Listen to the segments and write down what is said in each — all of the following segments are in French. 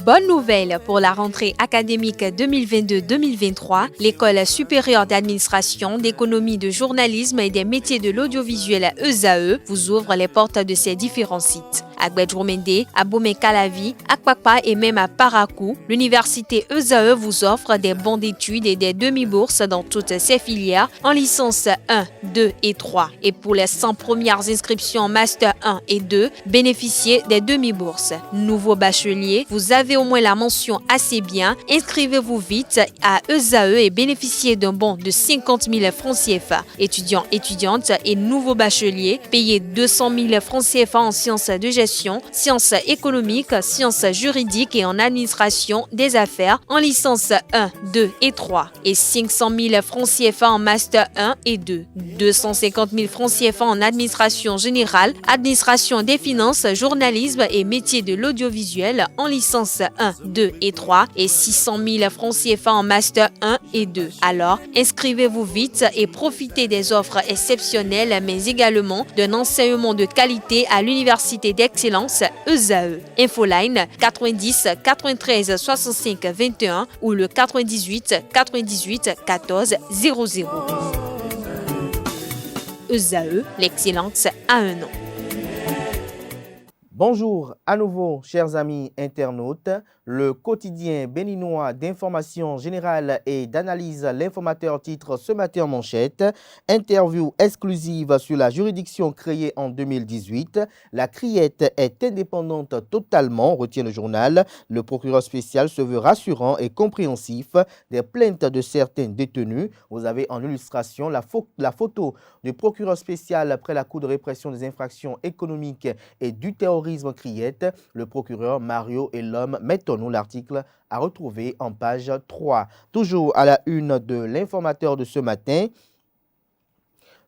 Bonne nouvelle pour la rentrée académique 2022-2023, l'École supérieure d'administration, d'économie, de journalisme et des métiers de l'audiovisuel ESAE vous ouvre les portes de ses différents sites. À Gbedjomende, à Bomé-Calavi, à Kpakpa et même à Parakou, l'université ESAE vous offre des bons d'études et des demi-bourses dans toutes ses filières en licence 1, 2 et 3. Et pour les 100 premières inscriptions en master 1 et 2, bénéficiez des demi-bourses. Nouveau bachelier, vous avez au moins la mention assez bien. Inscrivez-vous vite à ESAE et bénéficiez d'un bon de 50 000 francs CFA. Étudiants, étudiantes et nouveaux bacheliers, payez 200 000 francs CFA en sciences de gestion, sciences économiques, sciences juridiques et en administration des affaires en licence 1, 2 et 3 et 500 000 francs CFA en master 1 et 2, 250 000 francs CFA en administration générale, administration des finances, journalisme et métiers de l'audiovisuel en licence 1, 2 et 3 et 600 000 francs CFA en master 1 et 2. Alors, inscrivez-vous vite et profitez des offres exceptionnelles mais également d'un enseignement de qualité à l'université d'excellence ESAE. Infoline 90 93 65 21 ou le 98 98 14 00. ESAE, l'excellence à un nom. Bonjour à nouveau, chers amis internautes. Le quotidien béninois d'information générale et d'analyse, l'informateur titre ce matin en manchette, interview exclusive sur la juridiction créée en 2018. La criette est indépendante totalement, retient le journal. Le procureur spécial se veut rassurant et compréhensif des plaintes de certains détenus. Vous avez en illustration la photo du procureur spécial après la Cour de répression des infractions économiques et du terrorisme criette. Le procureur Mario et l'homme Mettonou. L'article à retrouver en page 3. Toujours à la une de l'informateur de ce matin.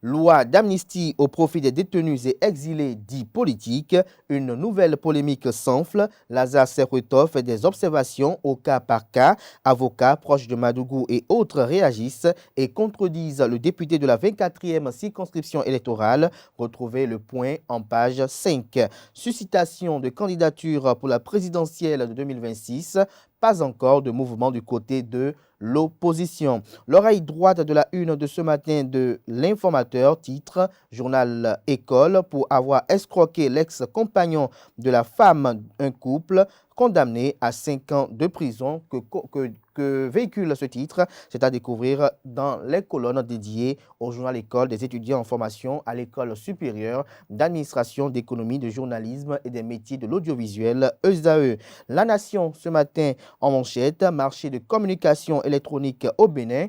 Loi d'amnistie au profit des détenus et exilés dits politiques. Une nouvelle polémique s'enfle. Lazare Serruetov fait des observations au cas par cas. Avocats proches de Madougou et autres réagissent et contredisent le député de la 24e circonscription électorale. Retrouvez le point en page 5. Suscitation de candidature pour la présidentielle de 2026. Pas encore de mouvement du côté de l'opposition. L'oreille droite de la une de ce matin de l'informateur, titre Journal École, pour avoir escroqué l'ex-compagnon de la femme d'un couple condamné à 5 ans de prison que véhicule ce titre. C'est à découvrir dans les colonnes dédiées au journal École des étudiants en formation à l'école supérieure d'administration, d'économie, de journalisme et des métiers de l'audiovisuel ESAE. La Nation ce matin en manchette, marché de communication électronique au Bénin.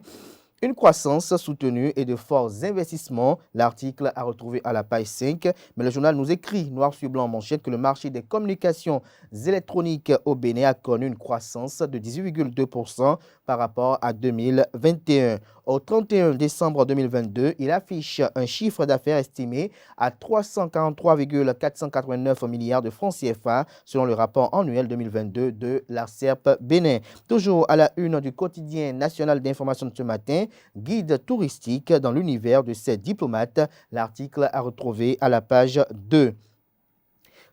Une croissance soutenue et de forts investissements. L'article à retrouver à la page 5. Mais le journal nous écrit, noir sur blanc en manchette, que le marché des communications électroniques au Bénin a connu une croissance de 18,2% par rapport à 2021. Au 31 décembre 2022, il affiche un chiffre d'affaires estimé à 343,489 milliards de francs CFA selon le rapport annuel 2022 de l'ARCEP Bénin. Toujours à la une du quotidien national d'information de ce matin, guide touristique dans l'univers de ces diplomates. L'article à retrouver à la page 2.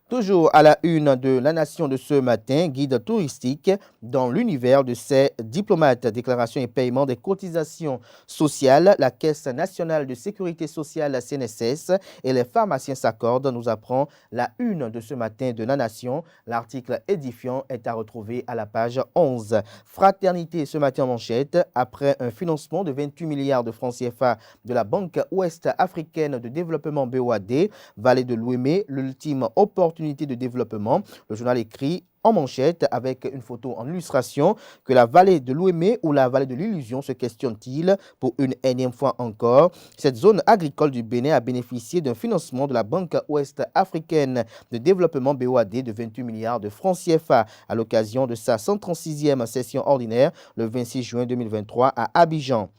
Toujours à la une de La Nation de ce matin, guide touristique dans l'univers de ces diplomates. Déclaration et paiement des cotisations sociales. La Caisse nationale de sécurité sociale CNSS et les pharmaciens s'accordent, nous apprend la une de ce matin de La Nation. L'article édifiant est à retrouver à la page 11. Fraternité ce matin en manchette. Après un financement de 28 milliards de francs CFA de la Banque Ouest Africaine de Développement BOAD, Vallée de l'Ouémé, l'ultime opportunité de développement. Le journal écrit en manchette avec une photo en illustration que la vallée de l'Ouémé ou la vallée de l'illusion se questionne-t-il pour une énième fois encore. Cette zone agricole du Bénin a bénéficié d'un financement de la Banque Ouest Africaine de Développement BOAD de 28 milliards de francs CFA à l'occasion de sa 136e session ordinaire le 26 juin 2023 à Abidjan.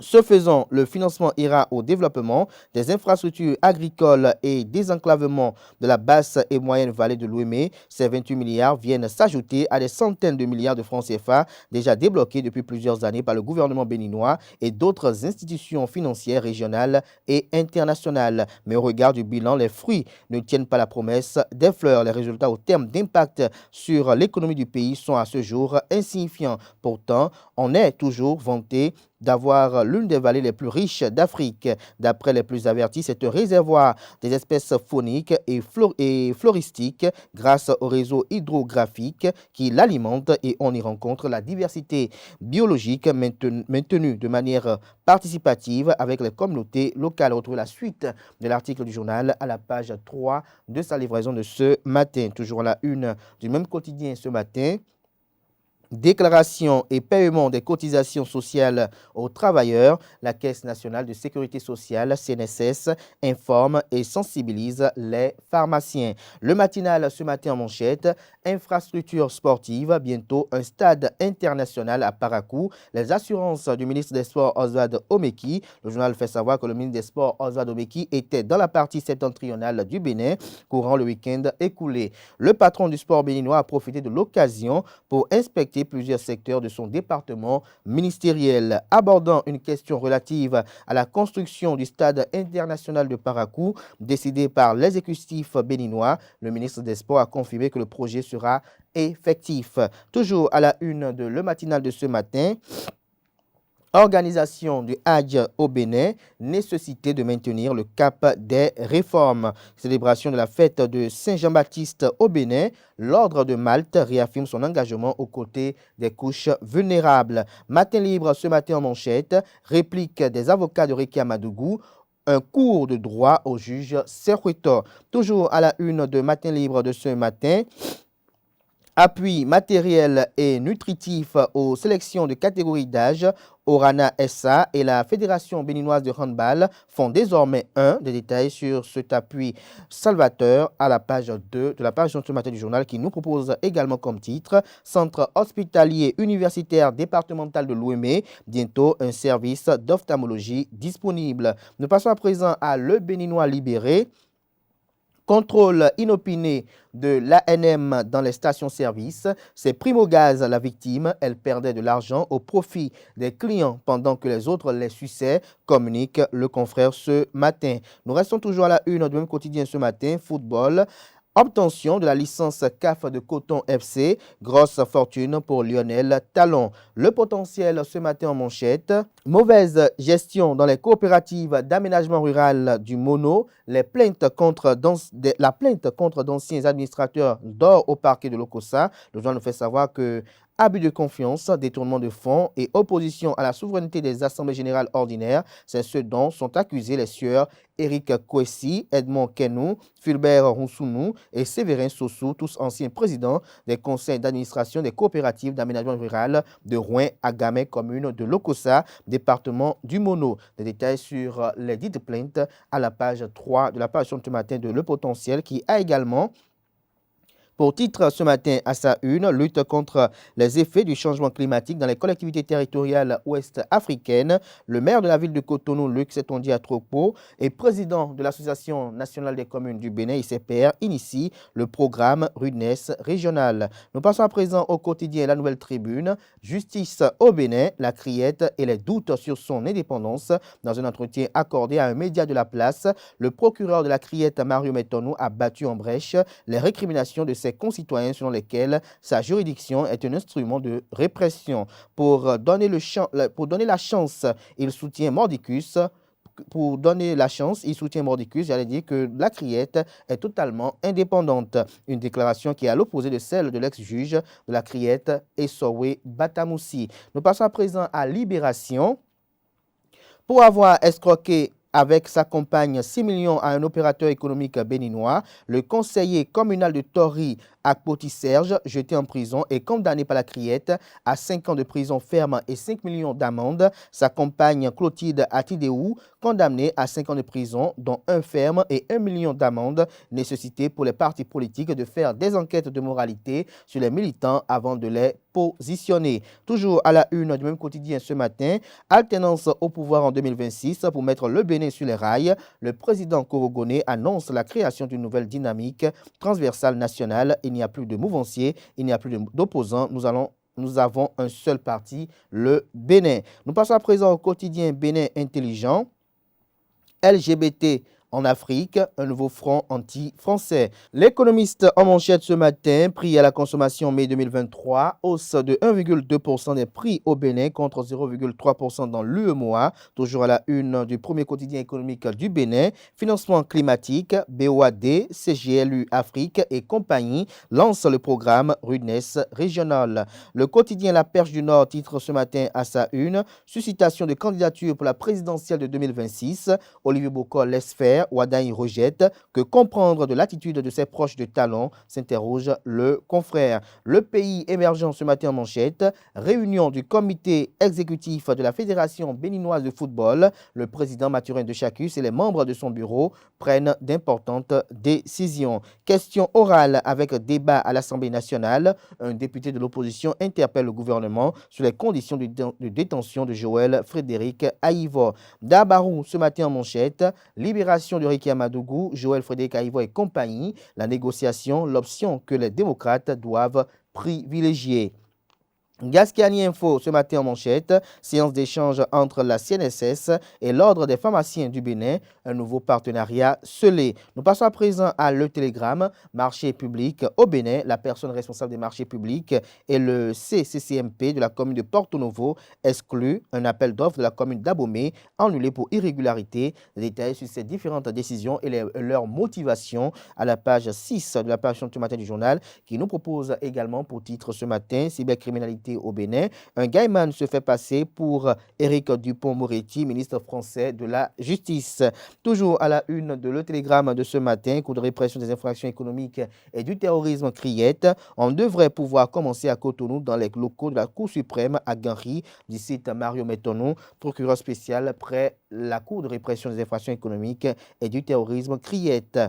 Ce faisant, le financement ira au développement des infrastructures agricoles et désenclavement de la basse et moyenne vallée de l'Ouémé. Ces 28 milliards viennent s'ajouter à des centaines de milliards de francs CFA déjà débloqués depuis plusieurs années par le gouvernement béninois et d'autres institutions financières régionales et internationales. Mais au regard du bilan, les fruits ne tiennent pas la promesse des fleurs. Les résultats au terme d'impact sur l'économie du pays sont à ce jour insignifiants. Pourtant, on est toujours vanté d'avoir l'une des vallées les plus riches d'Afrique. D'après les plus avertis, c'est un réservoir des espèces fauniques et floristiques grâce au réseau hydrographique qui l'alimente et on y rencontre la diversité biologique maintenue de manière participative avec les communautés locales. Retrouvez la suite de l'article du journal à la page 3 de sa livraison de ce matin. Toujours à la une du même quotidien ce matin. Déclaration et paiement des cotisations sociales aux travailleurs, la Caisse nationale de sécurité sociale, CNSS, informe et sensibilise les pharmaciens. Le matinal ce matin en manchette, infrastructure sportive, bientôt un stade international à Parakou. Les assurances du ministre des Sports Oswald Omeki. Le journal fait savoir que le ministre des Sports Oswald Omeki était dans la partie septentrionale du Bénin courant le week-end écoulé. Le patron du sport béninois a profité de l'occasion pour inspecter plusieurs secteurs de son département ministériel. Abordant une question relative à la construction du stade international de Parakou, décidé par l'exécutif béninois, le ministre des Sports a confirmé que le projet sera effectif. Toujours à la une de Le Matinal de ce matin, organisation du Hadj au Bénin, nécessité de maintenir le cap des réformes. Célébration de la fête de Saint-Jean-Baptiste au Bénin, l'Ordre de Malte réaffirme son engagement aux côtés des couches vulnérables. Matin libre ce matin en manchette, réplique des avocats de Rekia Madougou, un cours de droit au juge Serhueto. Toujours à la une de Matin libre de ce matin, appui matériel et nutritif aux sélections de catégories d'âge, Orana SA et la Fédération béninoise de handball font désormais des détails sur cet appui salvateur à la page 2 de la page de ce matin du journal qui nous propose également comme titre Centre hospitalier universitaire départemental de l'Ouémé, bientôt un service d'ophtalmologie disponible. Nous passons à présent à Le Béninois libéré. Contrôle inopiné de l'ANM dans les stations-service. C'est Primogaz la victime. Elle perdait de l'argent au profit des clients pendant que les autres les suçaient, communique le confrère ce matin. Nous restons toujours à la une du même quotidien ce matin. Football. Obtention de la licence CAF de Coton FC, grosse fortune pour Lionel Talon. Le potentiel ce matin en manchette, mauvaise gestion dans les coopératives d'aménagement rural du Mono, la plainte contre d'anciens administrateurs dort au parquet de l'Okossa. Le journal nous fait savoir que abus de confiance, détournement de fonds et opposition à la souveraineté des assemblées générales ordinaires, c'est ce dont sont accusés les sieurs Éric Kouessi, Edmond Kenou, Fulbert Roussounou et Séverin Sossou, tous anciens présidents des conseils d'administration des coopératives d'aménagement rural de Rouen, Agamay, commune de Lokossa, département du Mono. Des détails sur les dites plaintes à la page 3 de la page de ce matin de Le Potentiel qui a également pour titre ce matin à sa une, lutte contre les effets du changement climatique dans les collectivités territoriales ouest-africaines. Le maire de la ville de Cotonou, Luc Setondia Tropo, et président de l'Association nationale des communes du Bénin, ICPR, initie le programme Rudesse régionale. Nous passons à présent au quotidien La Nouvelle Tribune. Justice au Bénin, la criette et les doutes sur son indépendance. Dans un entretien accordé à un média de la place, le procureur de la criette, Mario Metonou, a battu en brèche les récriminations de ses concitoyens selon lesquels sa juridiction est un instrument de répression. Pour donner la chance, il soutient Mordicus. J'allais dire que la criette est totalement indépendante. Une déclaration qui est à l'opposé de celle de l'ex-juge de la criette, Essowe Batamoussi. Nous passons à présent à Libération. Pour avoir escroqué avec sa compagne 6 millions à un opérateur économique béninois, le conseiller communal de Tori Akpoti Serge, jeté en prison et condamné par la Criette à 5 ans de prison ferme et 5 millions d'amende. Sa compagne Clotilde Atidéou, condamnée à 5 ans de prison, dont 1 ferme et 1 million d'amende, nécessité pour les partis politiques de faire des enquêtes de moralité sur les militants avant de les positionner. Toujours à la une du même quotidien ce matin, alternance au pouvoir en 2026 pour mettre le Bénin sur les rails. Le président Korogoné annonce la création d'une nouvelle dynamique transversale nationale. Il n'y a plus de mouvanciers, il n'y a plus d'opposants. Nous avons un seul parti, le Bénin. Nous passons à présent au quotidien Bénin Intelligent. LGBT en Afrique, un nouveau front anti-français. L'économiste en manchette ce matin, prix à la consommation mai 2023, hausse de 1,2% des prix au Bénin contre 0,3% dans l'UEMOA. Toujours à la une du premier quotidien économique du Bénin, financement climatique, BOAD, CGLU Afrique et compagnie lancent le programme Rudness régional. Le quotidien La Perche du Nord titre ce matin à sa une, suscitation de candidature pour la présidentielle de 2026. Olivier Bocol laisse faire, Wadaï rejette. Que comprendre de l'attitude de ses proches de talent, s'interroge le confrère. Le pays émergent ce matin en manchette. Réunion du comité exécutif de la Fédération béninoise de football. Le président Mathurin de Chacus et les membres de son bureau prennent d'importantes décisions. Question orale avec débat à l'Assemblée nationale. Un député de l'opposition interpelle le gouvernement sur les conditions de détention de Joël Frédéric Aïvo. Dabarou ce matin en manchette. Libération de Ricky Amadougou, Joël Frédéric Aïvo et compagnie. La négociation, l'option que les démocrates doivent privilégier. Gascani Info ce matin en manchette, séance d'échange entre la CNSS et l'Ordre des pharmaciens du Bénin, un nouveau partenariat scellé. Nous passons à présent à Le Télégramme, marché public au Bénin. La personne responsable des marchés publics et le CCCMP de la commune de Porto Novo exclut un appel d'offres de la commune d'Abomey annulé pour irrégularité. Détails sur ces différentes décisions et leur motivation à la page 6 de la page ce matin du journal qui nous propose également pour titre ce matin cybercriminalité au Bénin. Un gaiman se fait passer pour Éric Dupond-Moretti, ministre français de la Justice. Toujours à la une de Le Télégramme de ce matin, coup de répression des infractions économiques et du terrorisme criette. On devrait pouvoir commencer à Cotonou dans les locaux de la Cour suprême à Ganri, du site Mario Metonou, procureur spécial près la Cour de répression des infractions économiques et du terrorisme criette.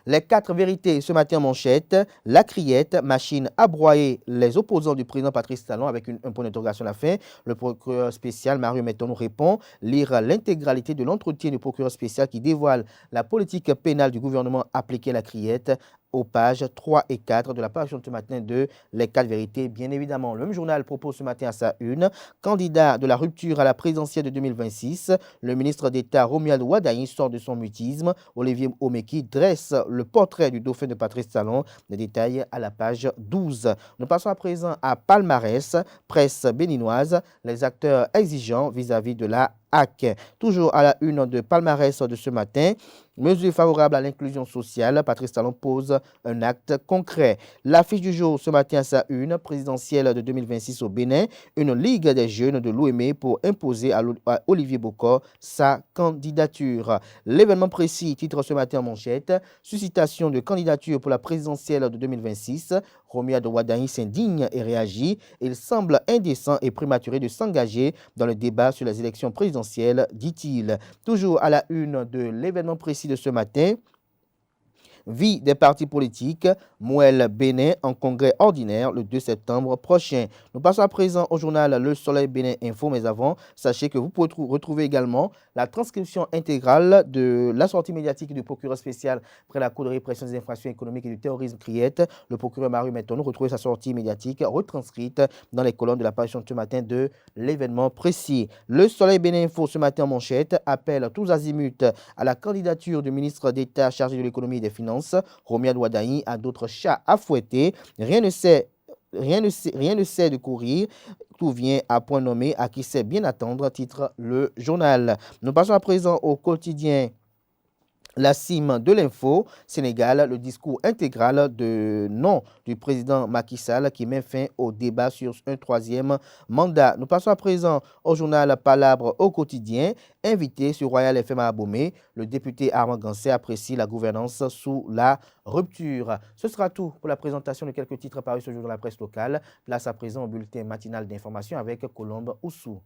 Les 4 vérités ce matin en manchette. La Criette, machine à broyer les opposants du président Patrice Talon avec un point d'interrogation à la fin. Le procureur spécial Mario Metonou répond. Lire l'intégralité de l'entretien du procureur spécial qui dévoile la politique pénale du gouvernement appliquée à la Criette aux pages 3 et 4 de la page ce matin de Les 4 vérités. Bien évidemment, le même journal propose ce matin à sa une, candidat de la rupture à la présidentielle de 2026, le ministre d'État Romuald Wadaï sort de son mutisme. Olivier Omeki dresse le portrait du dauphin de Patrice Talon. Les détails à la page 12. Nous passons à présent à Palmarès, presse béninoise, les acteurs exigeants vis-à-vis de la HAC. Toujours à la une de Palmarès de ce matin, mesures favorables à l'inclusion sociale, Patrice Talon pose un acte concret. L'affiche du jour ce matin à sa une, présidentielle de 2026 au Bénin, une ligue des jeunes de l'OME pour imposer à Olivier Bocor sa candidature. L'événement précis, titre ce matin en manchette, suscitation de candidature pour la présidentielle de 2026. Romuald Wadaï s'indigne et réagit. Il semble indécent et prématuré de s'engager dans le débat sur les élections présidentielles, dit-il. Toujours à la une de l'événement précis de ce matin, vie des partis politiques, Mouel Bénin en congrès ordinaire le 2 septembre prochain. Nous passons à présent au journal Le Soleil Bénin Info, mais avant, sachez que vous pouvez retrouver également la transcription intégrale de la sortie médiatique du procureur spécial près la Cour de répression des infractions économiques et du terrorisme criette. Le procureur Mario Metonou retrouve sa sortie médiatique retranscrite dans les colonnes de la page ce matin de l'événement précis. Le Soleil Bénin Info ce matin en manchette appelle tous azimuts à la candidature du ministre d'État chargé de l'économie et des finances. Romuald Wadaï a d'autres chats à fouetter. Rien ne sait de courir. Tout vient à point nommé à qui sait bien attendre, titre le journal. Nous passons à présent au quotidien La cime de l'info, Sénégal, le discours intégral de nom du président Macky Sall qui met fin au débat sur un troisième mandat. Nous passons à présent au journal Palabre au quotidien. Invité sur Royal FM à Abomey, le député Armand Gansé apprécie la gouvernance sous la rupture. Ce sera tout pour la présentation de quelques titres parus ce jour dans la presse locale. Place à présent au bulletin matinal d'information avec Colombe Oussou.